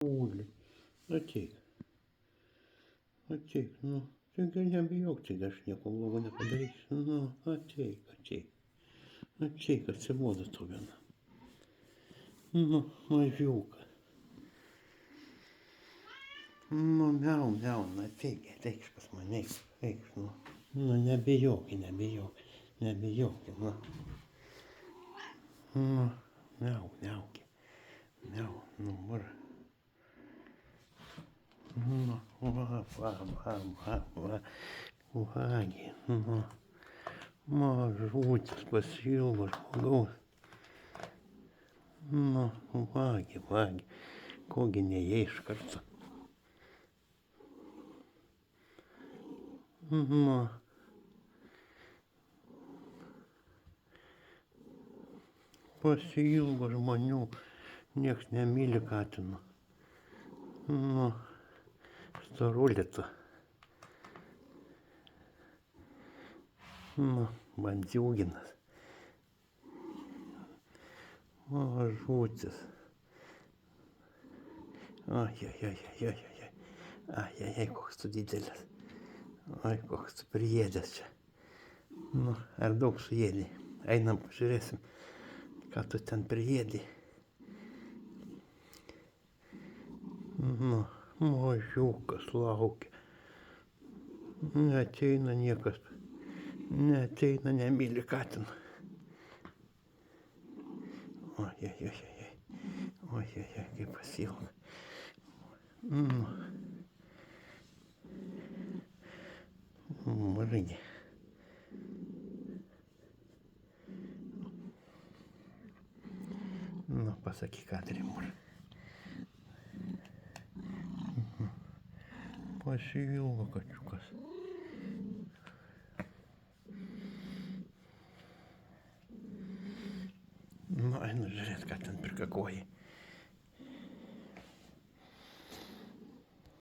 Ой, ateik, ateik, nu, taigi nebijok, tai aš nieko blogo nepadarysiu. Nu, ateik, atsibodo tu viena. Nu, mažiuka. Nu, miau, ateik pas mane, eik, nu. Nu, nebijok, nu. Nu, miau, nu, var. Nu, va, vagi, nu. Mažutis pasiilgo žmogaus. Nu, vagi, kogi neįėjai iš karto. Nu, pasiilgo žmonių, nieks nemyli katino. Nu, storulė tu. Nu, bandziūginas. Mažutis. Ai, koks tu didelis. Ai, koks tu priėdęs čia. Nu, ar daug suėdė? Einam, pažiūrėsim, ką tu ten priėdė. Nu, mažiukas laukia. Neateina niekas. Neateina, nemyli katino. Oi, kaip pasiilgo. Nu. Margi. Nu, pasakyk, Adrimur. Pasiilgo kačiukas. Nu, einu žiūrėt, ką ten prikakoji.